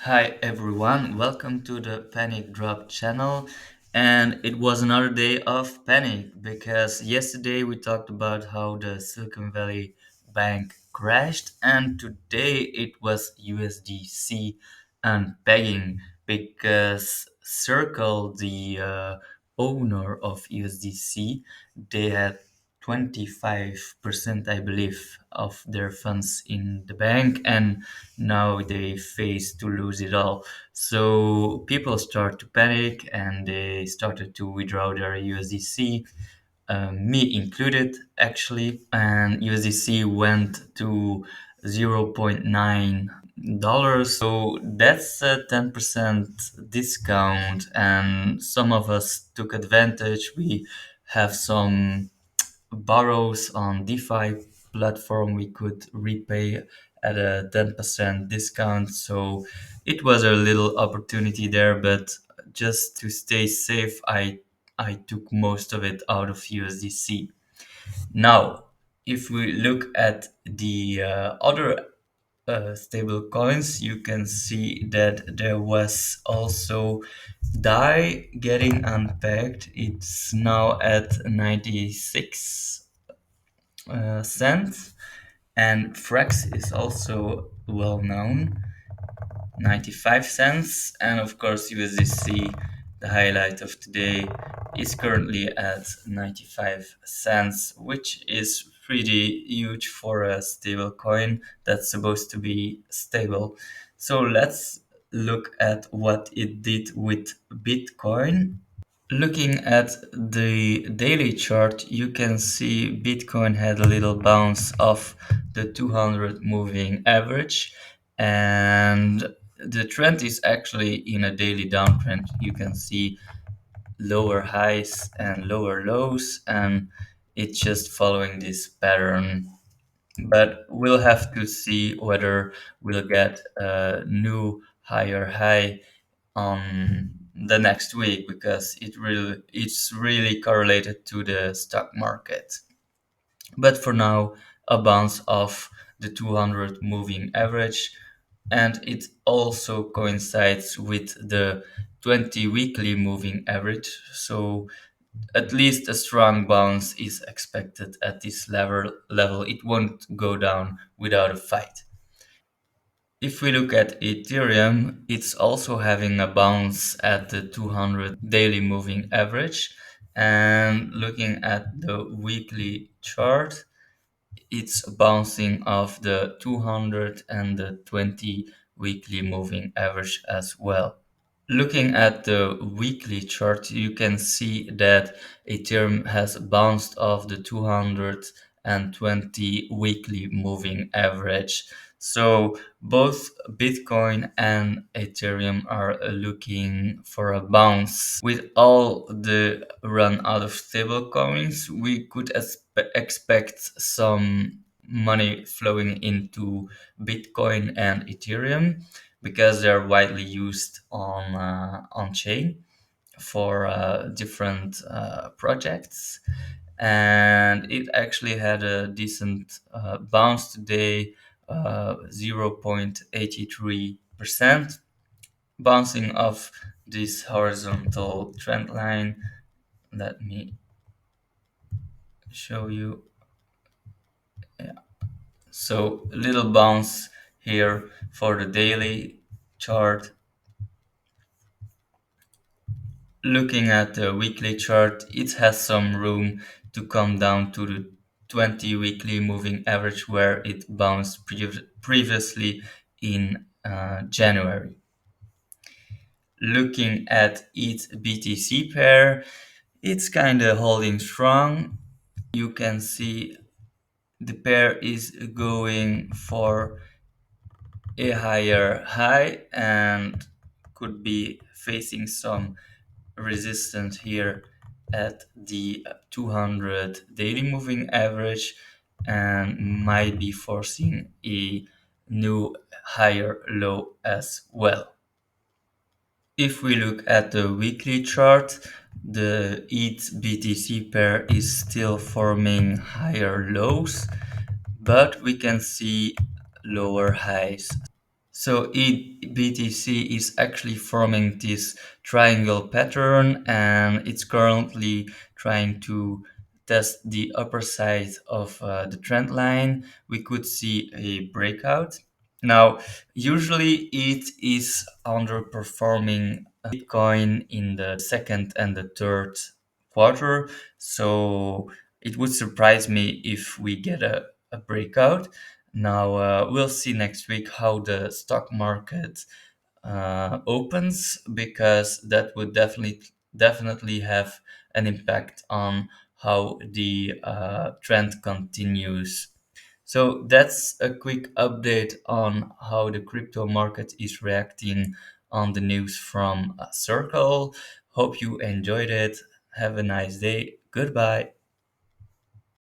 Hi everyone, welcome to the Panic Drop channel. And it was another day of panic because yesterday we talked about how the Silicon Valley Bank crashed, and today it was USDC and pegging because Circle, the owner of USDC, they had 25%, I believe, of their funds in the bank, and now they face to lose it all. So people start to panic and they started to withdraw their USDC, me included actually, and USDC went to $0.9. So that's a 10% discount, and some of us took advantage. We have some borrows on DeFi platform we could repay at a 10% discount. So it was a little opportunity there, but just to stay safe, I took most of it out of USDC. Now, if we look at the other stable coins, you can see that there was also DAI getting unpacked. It's now at 96 cents, and Frax is also well known, 95 cents. And of course, USDC, the highlight of today, is currently at 95 cents, which is pretty huge for a stable coin that's supposed to be stable. So let's look at what it did with Bitcoin. Looking at the daily chart, you can see Bitcoin had a little bounce off the 200 moving average, and the trend is actually in a daily downtrend. You can see lower highs and lower lows, and it's just following this pattern. But we'll have to see whether we'll get a new higher high on the next week, because it's really correlated to the stock market. But for now, a bounce off the 200 moving average, and it also coincides with the 20 weekly moving average. So at least a strong bounce is expected at this level. It won't go down without a fight. If we look at Ethereum, it's also having a bounce at the 200 daily moving average. And looking at the weekly chart, it's bouncing off the 200 and the 20 weekly moving average as well. Looking at the weekly chart, you can see that Ethereum has bounced off the 220 weekly moving average. So both Bitcoin and Ethereum are looking for a bounce. With all the run out of stablecoins, we could expect some money flowing into Bitcoin and Ethereum, because they're widely used on chain for different projects. And it actually had a decent bounce today, 0.83%, bouncing off this horizontal trend line. Let me show you. Yeah. So a little bounce here for the daily chart. Looking at the weekly chart, it has some room to come down to the 20 weekly moving average, where it bounced previously in January. Looking at its BTC pair, it's kind of holding strong. You can see the pair is going for a higher high and could be facing some resistance here at the 200 daily moving average, and might be forcing a new higher low as well. If we look at the weekly chart, the ETH BTC pair is still forming higher lows, but we can see lower highs. So BTC is actually forming this triangle pattern, and it's currently trying to test the upper side of the trend line. We could see a breakout. Now, usually it is underperforming Bitcoin in the second and the third quarter, so it would surprise me if we get a breakout. Now, we'll see next week how the stock market opens, because that would definitely have an impact on how the trend continues. So that's a quick update on how the crypto market is reacting on the news from Circle. Hope you enjoyed it. Have a nice day. Goodbye.